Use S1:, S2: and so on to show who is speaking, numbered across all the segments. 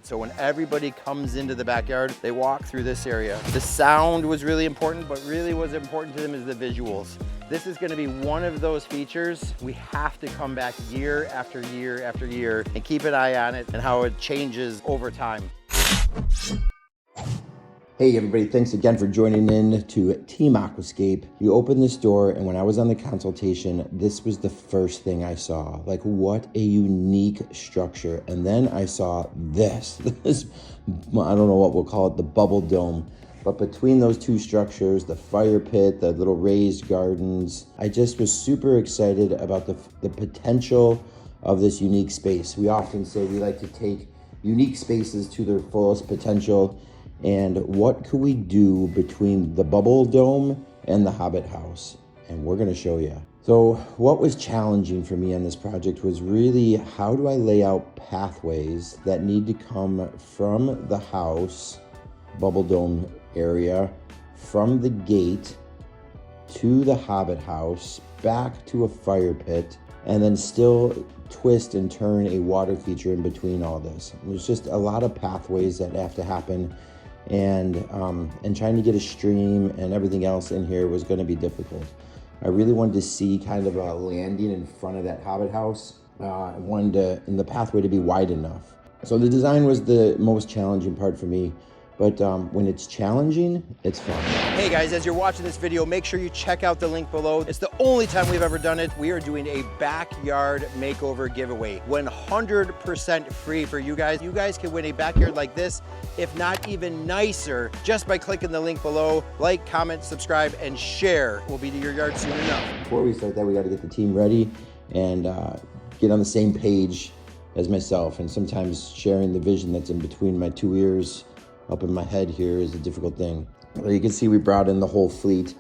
S1: So when everybody comes into the backyard, they walk through this area. The sound was really important, but really what's important to them is the visuals. This is gonna be one of those features we have to come back year after year after year and keep an eye on it and how it changes over time. Hey everybody, thanks again for joining in to Team Aquascape. You opened this door and when I was on the consultation, this was the first thing I saw. Like, what a unique structure. And then I saw this, I don't know what we'll call it, the bubble dome. But between those two structures, the fire pit, the little raised gardens, I just was super excited about the potential of this unique space. We often say we like to take unique spaces to their fullest potential. And what could we do between the bubble dome and the Hobbit house? And we're gonna show you. So what was challenging for me on this project was really, how do I lay out pathways that need to come from the house, bubble dome area, from the gate to the Hobbit house, back to a fire pit, and then still twist and turn a water feature in between all this. There's just a lot of pathways that have to happen. And trying to get a stream and everything else in here was going to be difficult. I really wanted to see kind of a landing in front of that Hobbit house. I wanted the pathway to be wide enough. So the design was the most challenging part for me. But when it's challenging, it's fun. Hey guys, as you're watching this video, make sure you check out the link below. It's the only time we've ever done it. We are doing a backyard makeover giveaway, 100% free for you guys. You guys can win a backyard like this, if not even nicer, just by clicking the link below. Like, comment, subscribe, and share. We'll be to your yard soon enough. Before we start that, we got to get the team ready and get on the same page as myself. And sometimes sharing the vision that's in between my two ears up in my head here is a difficult thing. Well, you can see we brought in the whole fleet.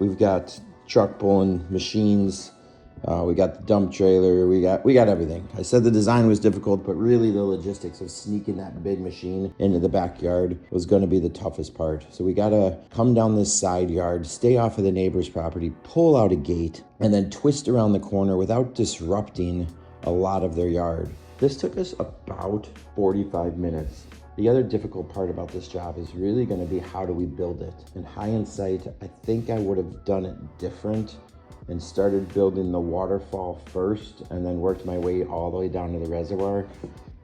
S1: We've got truck pulling machines. We got the dump trailer. We got everything. I said the design was difficult, but really the logistics of sneaking that big machine into the backyard was going to be the toughest part. So we got to come down this side yard, stay off of the neighbor's property, pull out a gate, and then twist around the corner without disrupting a lot of their yard. This took us about 45 minutes. The other difficult part about this job is really going to be, how do we build it? In hindsight, I think I would have done it different and started building the waterfall first and then worked my way all the way down to the reservoir.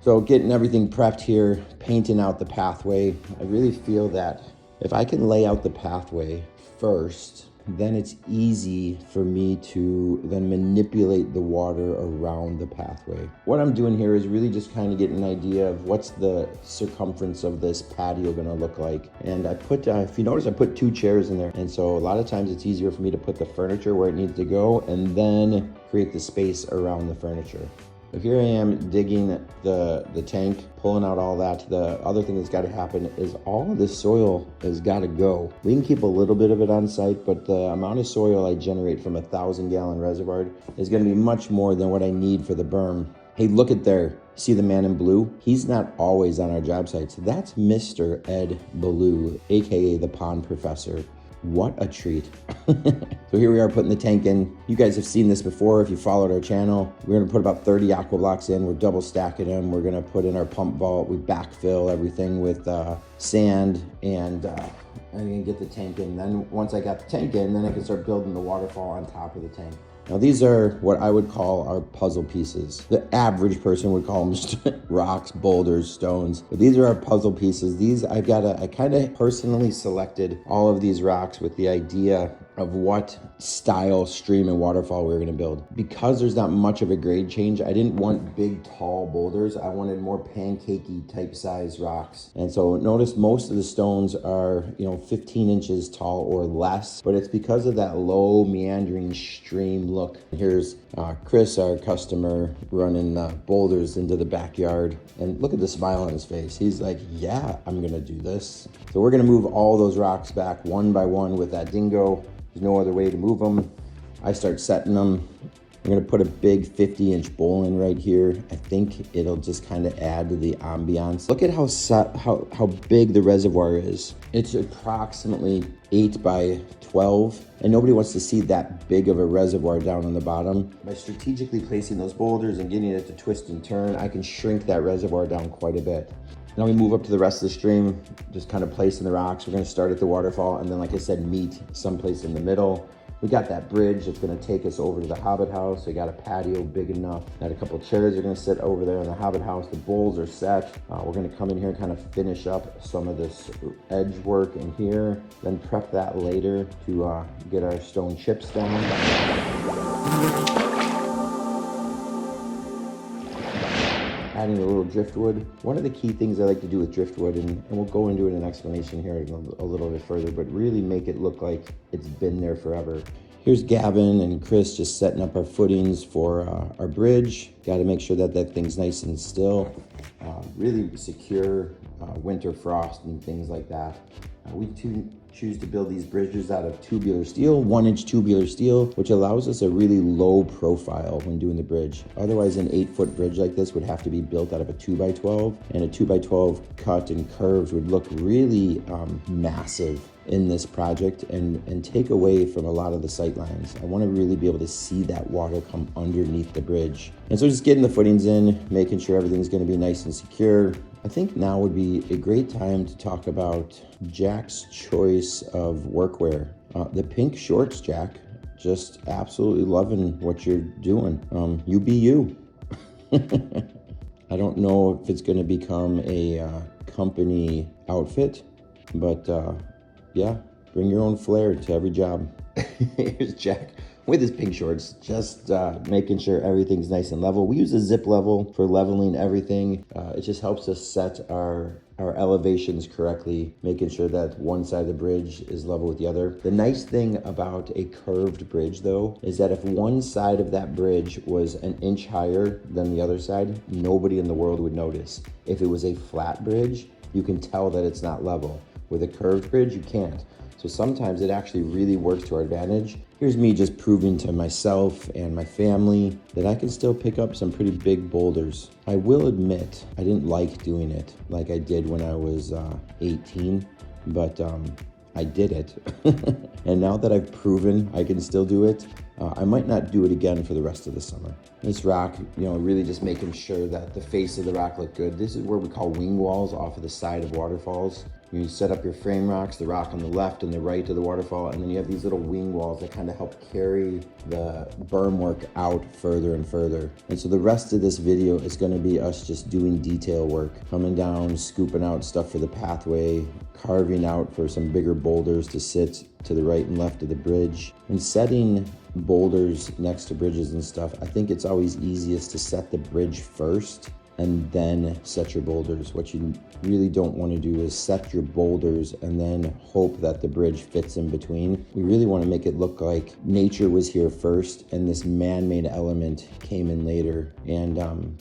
S1: So getting everything prepped here, painting out the pathway, I really feel that if I can lay out the pathway first, then it's easy for me to then manipulate the water around the pathway. What I'm doing here is really just kind of getting an idea of what's the circumference of this patio gonna look like. And I put, if you notice, I put 2 chairs in there. And so a lot of times it's easier for me to put the furniture where it needs to go and then create the space around the furniture. So here I am digging the tank, pulling out all that. The other thing that's got to happen is all of this soil has got to go. We can keep a little bit of it on site, but the amount of soil I generate from a 1,000-gallon reservoir is going to be much more than what I need for the berm. Hey, look at there. See the man in blue? He's not always on our job sites. That's Mr. Ed Ballou, AKA the Pond Professor. What a treat. So here we are putting the tank in. You guys have seen this before if you followed our channel. We're gonna put about 30 aqua blocks in. We're double stacking them. We're gonna put in our pump vault. We backfill everything with sand and I'm gonna get the tank in. Then once I got the tank in, then I can start building the waterfall on top of the tank. Now these are what I would call our puzzle pieces. The average person would call them just rocks, boulders, stones. But these are our puzzle pieces. These I kind of personally selected all of these rocks with the idea of what style stream and waterfall we were gonna build. Because there's not much of a grade change, I didn't want big, tall boulders. I wanted more pancakey type size rocks. And so notice most of the stones are, 15 inches tall or less, but it's because of that low meandering stream look. Here's Chris, our customer, running boulders into the backyard. And look at the smile on his face. He's like, yeah, I'm gonna do this. So we're gonna move all those rocks back one by one with that dingo. There's no other way to move them. I start setting them I'm gonna put a big 50-inch bowl in right here. I think it'll just kind of add to the ambiance. Look at how big the reservoir is. It's approximately 8 by 12, and nobody wants to see that big of a reservoir down on the bottom. By strategically placing those boulders and getting it to twist and turn, I can shrink that reservoir down quite a bit. Now we move up to the rest of the stream, just kind of placing the rocks. We're gonna start at the waterfall and then, like I said, meet someplace in the middle. We got that bridge that's gonna take us over to the Hobbit house. We got a patio big enough. Got a couple chairs are gonna sit over there in the Hobbit house. The bowls are set. We're gonna come in here and kind of finish up some of this edge work in here, then prep that later to get our stone chips down. Adding a little driftwood. One of the key things I like to do with driftwood, and we'll go into it in an explanation here a little bit further, but really make it look like it's been there forever. Here's Gavin and Chris just setting up our footings for our bridge. Got to make sure that that thing's nice and still, really secure winter frost and things like that. We choose to build these bridges out of tubular steel, 1-inch tubular steel, which allows us a really low profile when doing the bridge. Otherwise, an 8-foot bridge like this would have to be built out of a 2x12, and a 2x12 cut and curved would look really massive in this project and take away from a lot of the sight lines. I want to really be able to see that water come underneath the bridge. And so just getting the footings in, making sure everything's going to be nice and secure. I think now would be a great time to talk about Jack's choice of workwear. The pink shorts, Jack. Just absolutely loving what you're doing. You be you. I don't know if it's going to become a company outfit, but yeah, bring your own flair to every job. Here's Jack with his pink shorts, just making sure everything's nice and level. We use a zip level for leveling everything. It just helps us set our elevations correctly, making sure that one side of the bridge is level with the other. The nice thing about a curved bridge, though, is that if one side of that bridge was an inch higher than the other side, nobody in the world would notice. If it was a flat bridge, you can tell that it's not level. With a curved bridge, you can't. So sometimes it actually really works to our advantage. Here's me just proving to myself and my family that I can still pick up some pretty big boulders. I will admit, I didn't like doing it like I did when I was 18, but I did it. And now that I've proven I can still do it, I might not do it again for the rest of the summer. This rock, really just making sure that the face of the rock look good. This is where we call wing walls off of the side of waterfalls. You set up your frame rocks, the rock on the left and the right of the waterfall, and then you have these little wing walls that kind of help carry the berm work out further and further. And so the rest of this video is going to be us just doing detail work, coming down, scooping out stuff for the pathway, carving out for some bigger boulders to sit to the right and left of the bridge, and setting boulders next to bridges and stuff. I think it's always easiest to set the bridge first and then set your boulders. What you really don't want to do is set your boulders and then hope that the bridge fits in between. We really want to make it look like nature was here first and this man-made element came in later. And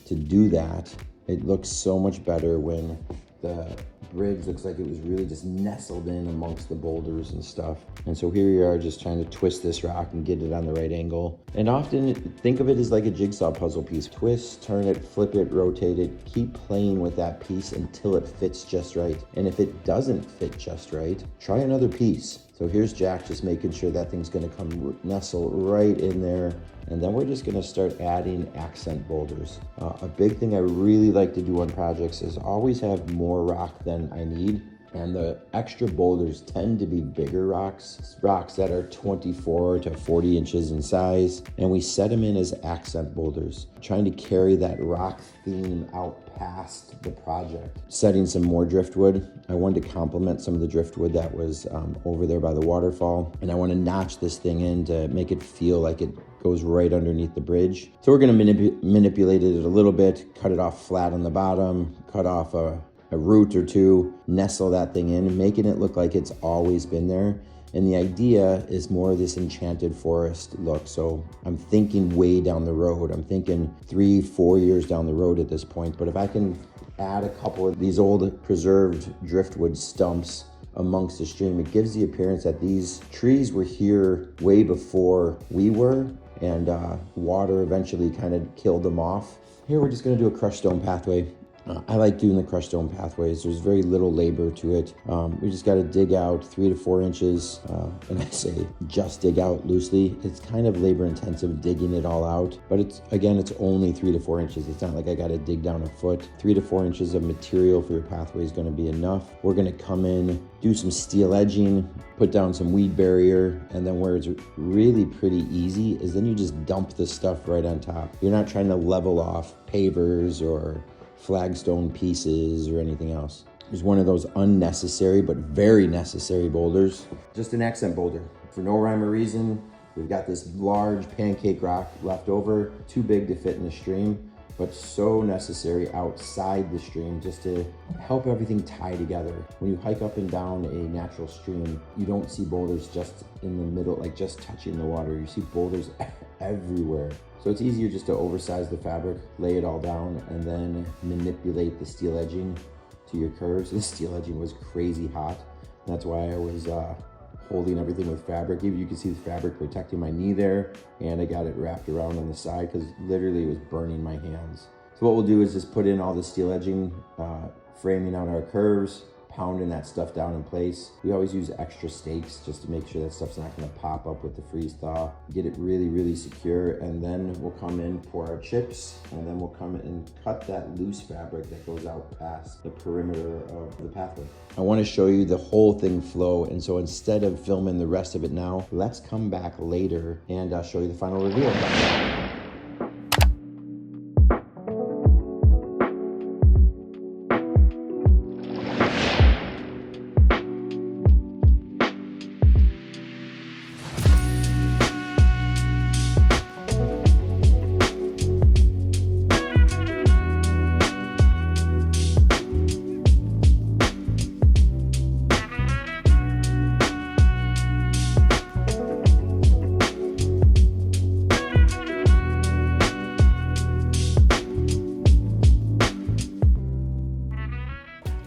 S1: to do that, it looks so much better when the bridge looks like it was really just nestled in amongst the boulders and stuff. And so here you are just trying to twist this rock and get it on the right angle. And often think of it as like a jigsaw puzzle piece. Twist, turn it, flip it, rotate it, keep playing with that piece until it fits just right. And if it doesn't fit just right, try another piece. So here's Jack just making sure that thing's gonna come nestle right in there. And then we're just gonna start adding accent boulders. A big thing I really like to do on projects is always have more rock than I need. And the extra boulders tend to be bigger rocks that are 24 to 40 inches in size. And we set them in as accent boulders, trying to carry that rock theme out past the project. Setting some more driftwood. I wanted to complement some of the driftwood that was over there by the waterfall. And I want to notch this thing in to make it feel like it goes right underneath the bridge. So we're going to manipulate it a little bit, cut it off flat on the bottom, cut off a root or two, nestle that thing in, making it look like it's always been there. And the idea is more of this enchanted forest look. So I'm thinking way down the road. I'm thinking 3-4 years down the road at this point. But if I can add a couple of these old preserved driftwood stumps amongst the stream, it gives the appearance that these trees were here way before we were. and water eventually kind of killed them off. Here we're just gonna do a crushed stone pathway. I like doing the crushed stone pathways. There's very little labor to it. We just got to dig out 3 to 4 inches. And I say just dig out loosely. It's kind of labor intensive digging it all out, but it's only 3 to 4 inches. It's not like I got to dig down a foot. 3 to 4 inches of material for your pathway is going to be enough. We're going to come in, do some steel edging, put down some weed barrier, and then where it's really pretty easy is then you just dump the stuff right on top. You're not trying to level off pavers or flagstone pieces or anything else. There's one of those unnecessary but very necessary boulders, just an accent boulder. For no rhyme or reason, we've got this large pancake rock left over, too big to fit in the stream, but so necessary outside the stream just to help everything tie together. When you hike up and down a natural stream, you don't see boulders just in the middle, like just touching the water. You see boulders everywhere. So it's easier just to oversize the fabric, lay it all down, and then manipulate the steel edging to your curves. The steel edging was crazy hot. That's why I was holding everything with fabric. You can see the fabric protecting my knee there, and I got it wrapped around on the side because literally it was burning my hands. So what we'll do is just put in all the steel edging, framing out our curves, pounding that stuff down in place. We always use extra stakes just to make sure that stuff's not gonna pop up with the freeze thaw. Get it really, really secure, and then we'll come in, pour our chips, and then we'll come in and cut that loose fabric that goes out past the perimeter of the pathway. I wanna show you the whole thing flow, and so instead of filming the rest of it now, let's come back later and show you the final reveal.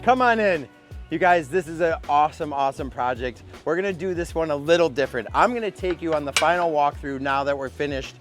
S2: Come on in. You guys, this is an awesome project. We're gonna do this one a little different. I'm gonna take you on the final walkthrough now that we're finished,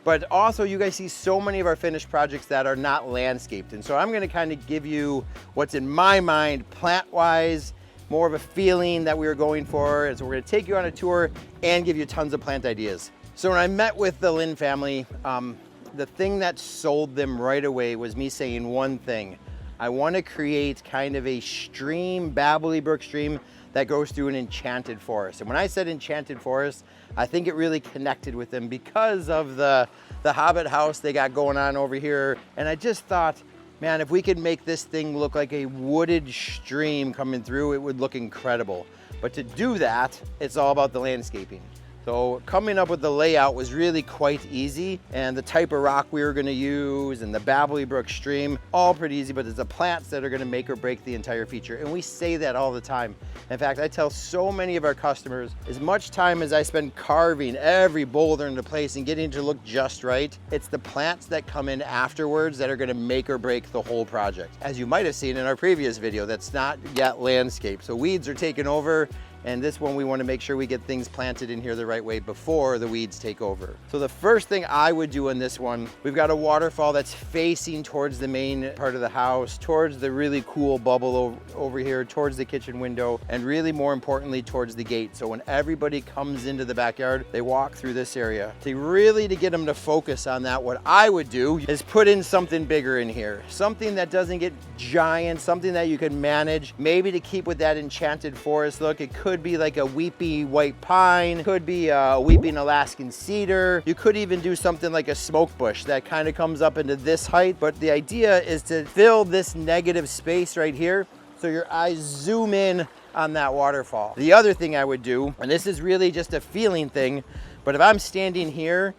S2: but also you guys see so many of our finished projects that are not landscaped. And so I'm gonna kind of give you what's in my mind, plant-wise, more of a feeling that we were going for. And so we're gonna take you on a tour and give you tons of plant ideas. So when I met with the Lynn family, the thing that sold them right away was me saying one thing. I want to create kind of a stream, babbly brook stream that goes through an enchanted forest. And when I said enchanted forest, I think it really connected with them because of the Hobbit house they got going on over here. And I just thought, man, if we could make this thing look like a wooded stream coming through, it would look incredible. But to do that, it's all about the landscaping. So coming up with the layout was really quite easy, and the type of rock we were gonna use and the Babbly Brook stream, all pretty easy, but it's the plants that are gonna make or break the entire feature. And we say that all the time. In fact, I tell so many of our customers, as much time as I spend carving every boulder into place and getting it to look just right, it's the plants that come in afterwards that are gonna make or break the whole project. As you might have seen in our previous video, that's not yet landscape. So weeds are taking over, and this one we want to make sure we get things planted in here the right way before the weeds take over. So the first thing I would do in this one, we've got a waterfall that's facing towards the main part of the house, towards the really cool bubble over here, towards the kitchen window, and really more importantly towards the gate. So when everybody comes into the backyard, they walk through this area. To get them to focus on that, what I would do is put in something bigger in here. Something that doesn't get giant, something that you can manage, maybe to keep with that enchanted forest look. It could be like a weepy white pine, could be a weeping Alaskan cedar. You could even do something like a smoke bush that kind of comes up into this height. But the idea is to fill this negative space right here so your eyes zoom in on that waterfall. The other thing I would do, and this is really just a feeling thing, but if I'm standing here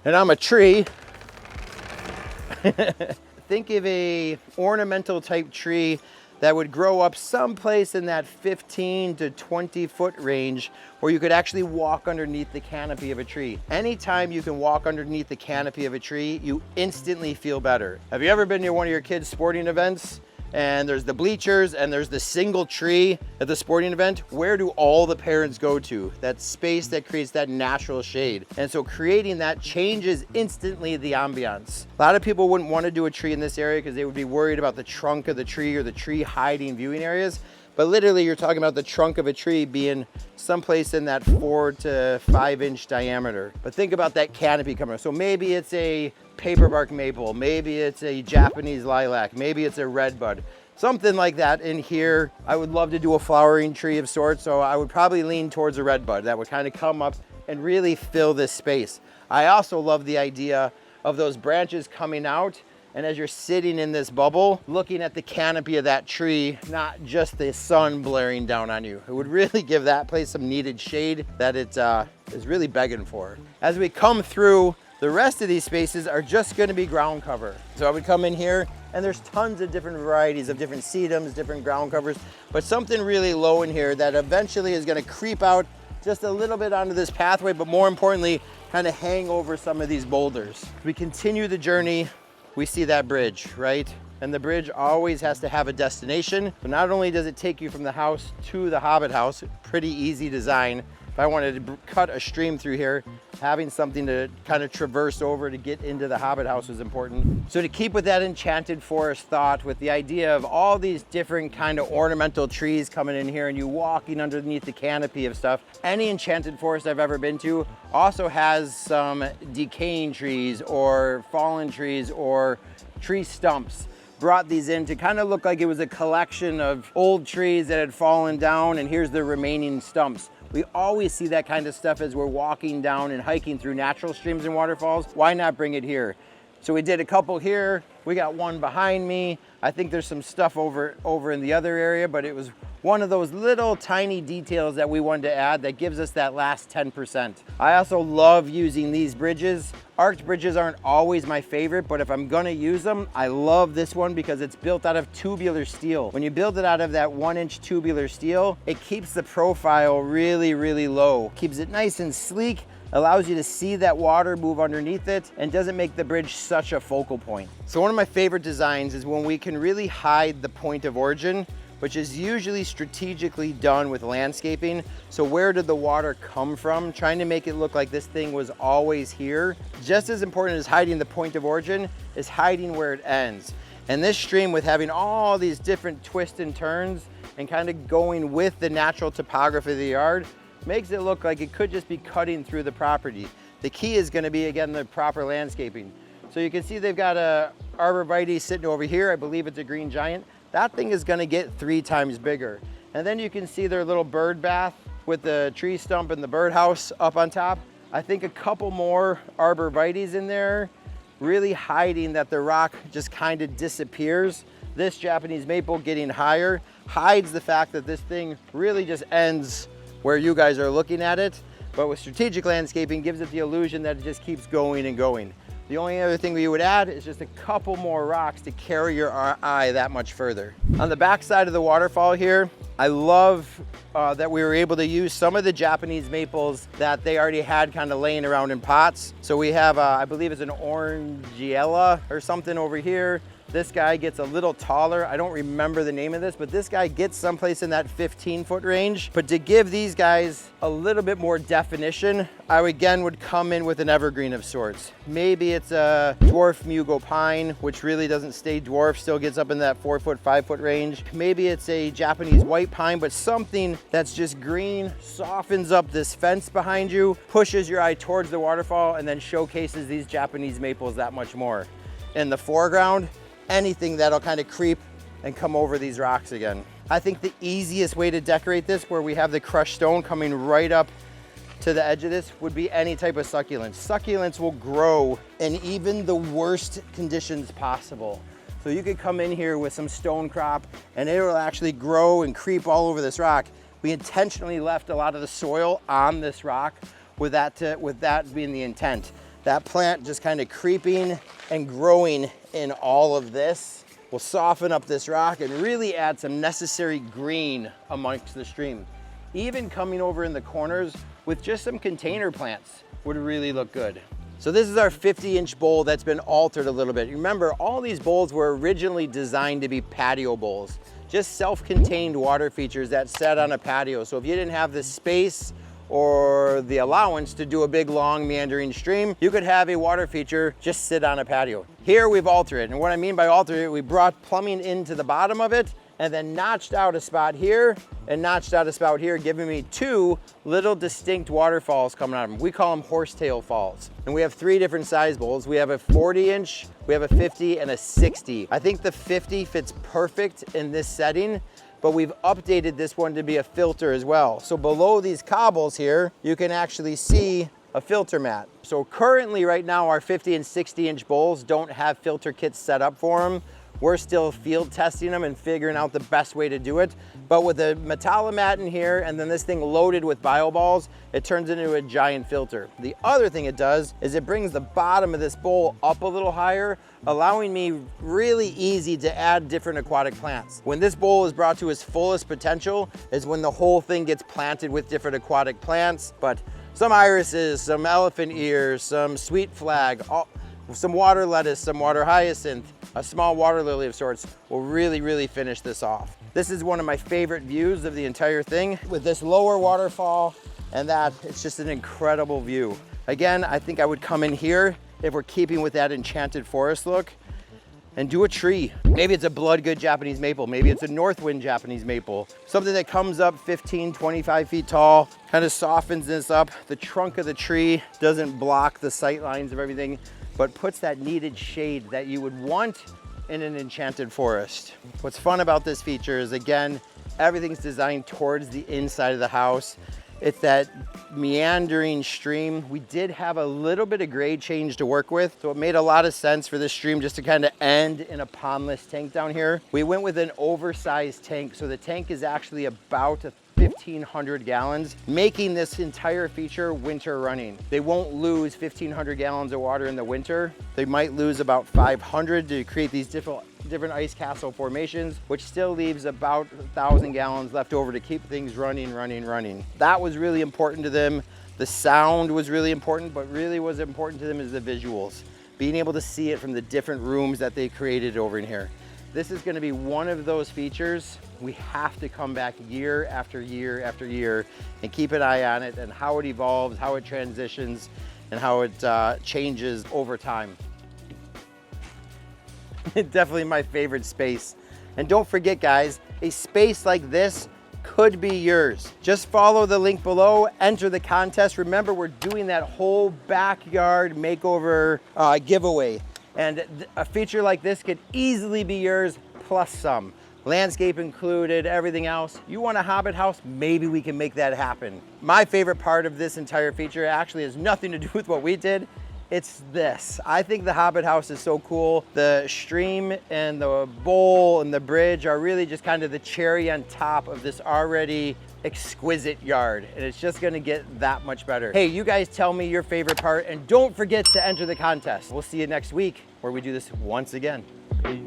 S2: and I'm a tree, think of a ornamental type tree that would grow up someplace in that 15 to 20 foot range where you could actually walk underneath the canopy of a tree. Anytime you can walk underneath the canopy of a tree, you instantly feel better. Have you ever been to one of your kids' sporting events and there's the bleachers, and there's the single tree at the sporting event. Where do all the parents go to? That space that creates that natural shade. And so creating that changes instantly the ambiance. A lot of people wouldn't want to do a tree in this area because they would be worried about the trunk of the tree or the tree hiding viewing areas. But literally you're talking about the trunk of a tree being someplace in that 4 to 5 inch diameter. But think about that canopy coming up. So maybe it's a paperbark maple, maybe it's a Japanese lilac, maybe it's a redbud, something like that in here. I would love to do a flowering tree of sorts, so I would probably lean towards a redbud that would kind of come up and really fill this space. I also love the idea of those branches coming out, and as you're sitting in this bubble, looking at the canopy of that tree, not just the sun blaring down on you. It would really give that place some needed shade that it is really begging for. As we come through, the rest of these spaces are just gonna be ground cover. So I would come in here, and there's tons of different varieties of different sedums, different ground covers, but something really low in here that eventually is gonna creep out just a little bit onto this pathway, but more importantly, kind of hang over some of these boulders. We continue the journey, we see that bridge, right? And the bridge always has to have a destination. But not only does it take you from the house to the Hobbit house, pretty easy design. If I wanted to cut a stream through here, having something to kind of traverse over to get into the Hobbit house was important. So to keep with that enchanted forest thought, with the idea of all these different kind of ornamental trees coming in here and you walking underneath the canopy of stuff, any enchanted forest I've ever been to also has some decaying trees or fallen trees or tree stumps. Brought these in to kind of look like it was a collection of old trees that had fallen down, and here's the remaining stumps. We always see that kind of stuff as we're walking down and hiking through natural streams and waterfalls. Why not bring it here? So we did a couple here. We got one behind me. I think there's some stuff over in the other area, but it was one of those little tiny details that we wanted to add that gives us that last 10%. I also love using these bridges. Arched bridges aren't always my favorite, but if I'm gonna use them, I love this one because it's built out of tubular steel. When you build it out of that 1-inch tubular steel, it keeps the profile really, really low. Keeps it nice and sleek, allows you to see that water move underneath it, and doesn't make the bridge such a focal point. So one of my favorite designs is when we can really hide the point of origin, which is usually strategically done with landscaping. So where did the water come from? Trying to make it look like this thing was always here. Just as important as hiding the point of origin is hiding where it ends. And this stream, with having all these different twists and turns and kind of going with the natural topography of the yard, makes it look like it could just be cutting through the property. The key is gonna be, again, the proper landscaping. So you can see they've got a arborvitae sitting over here. I believe it's a green giant. That thing is gonna get 3 times bigger. And then you can see their little bird bath with the tree stump and the birdhouse up on top. I think a couple more arborvitaes in there, really hiding that the rock just kind of disappears. This Japanese maple getting higher hides the fact that this thing really just ends where you guys are looking at it. But with strategic landscaping, gives it the illusion that it just keeps going and going. The only other thing we would add is just a couple more rocks to carry your eye that much further. On the back side of the waterfall here, I love that we were able to use some of the Japanese maples that they already had kind of laying around in pots. So we have, I believe it's an orangiella or something over here. This guy gets a little taller. I don't remember the name of this, but this guy gets someplace in that 15-foot range. But to give these guys a little bit more definition, I again would come in with an evergreen of sorts. Maybe it's a dwarf mugo pine, which really doesn't stay dwarf, still gets up in that 4-foot, 5-foot range. Maybe it's a Japanese white pine, but something that's just green, softens up this fence behind you, pushes your eye towards the waterfall, and then showcases these Japanese maples that much more. In the foreground, anything that'll kind of creep and come over these rocks again. I think the easiest way to decorate this, where we have the crushed stone coming right up to the edge of this, would be any type of succulents. Succulents will grow in even the worst conditions possible. So you could come in here with some stone crop and it will actually grow and creep all over this rock. We intentionally left a lot of the soil on this rock with that being the intent. That plant just kind of creeping and growing in all of this will soften up this rock and really add some necessary green amongst the stream. Even coming over in the corners with just some container plants would really look good. So this is our 50-inch bowl that's been altered a little bit. Remember, all these bowls were originally designed to be patio bowls, just self-contained water features that sat on a patio. So if you didn't have the space or the allowance to do a big, long, meandering stream, you could have a water feature just sit on a patio. Here we've altered it, and what I mean by altered it, we brought plumbing into the bottom of it and then notched out a spot here and notched out a spot here, giving me two little distinct waterfalls coming out of them. We call them horsetail falls. And we have three different size bowls. We have a 40-inch, we have a 50, and a 60. I think the 50 fits perfect in this setting, but we've updated this one to be a filter as well. So below these cobbles here, you can actually see a filter mat. So currently right now, our 50 and 60-inch bowls don't have filter kits set up for them. We're still field testing them and figuring out the best way to do it. But with the Metallomat in here and then this thing loaded with bio balls, it turns into a giant filter. The other thing it does is it brings the bottom of this bowl up a little higher, allowing me really easy to add different aquatic plants. When this bowl is brought to its fullest potential is when the whole thing gets planted with different aquatic plants, but some irises, some elephant ears, some sweet flag, some water lettuce, some water hyacinth, a small water lily of sorts will really finish this off. This is one of my favorite views of the entire thing. With this lower waterfall and that, it's just an incredible view. Again, I think I would come in here if we're keeping with that enchanted forest look and do a tree. Maybe it's a blood-good Japanese maple. Maybe it's a Northwind Japanese maple. Something that comes up 15, 25 feet tall, kind of softens this up. The trunk of the tree doesn't block the sight lines of everything, but puts that needed shade that you would want in an enchanted forest. What's fun about this feature is, again, everything's designed towards the inside of the house. It's that meandering stream. We did have a little bit of grade change to work with, so it made a lot of sense for this stream just to kind of end in a pondless tank down here. We went with an oversized tank, so the tank is actually about 1,500 gallons, making this entire feature winter running. They won't lose 1,500 gallons of water in the winter. They might lose about 500 to create these different ice castle formations, which still leaves about 1,000 gallons left over to keep things running. That was really important to them. The sound was really important, but really what's important to them is the visuals. Being able to see it from the different rooms that they created over in here. This is going to be one of those features we have to come back year after year after year and keep an eye on it and how it evolves, how it transitions, and how it changes over time. Definitely my favorite space. And don't forget, guys, a space like this could be yours. Just follow the link below, enter the contest. Remember, we're doing that whole backyard makeover giveaway. And a feature like this could easily be yours, plus some. Landscape included, everything else. You want a Hobbit house? Maybe we can make that happen. My favorite part of this entire feature actually has nothing to do with what we did. It's this. I think the Hobbit house is so cool. The stream and the bowl and the bridge are really just kind of the cherry on top of this already exquisite yard, and it's just gonna get that much better. Hey, you guys tell me your favorite part, and don't forget to enter the contest. We'll see you next week where we do this once again. Peace.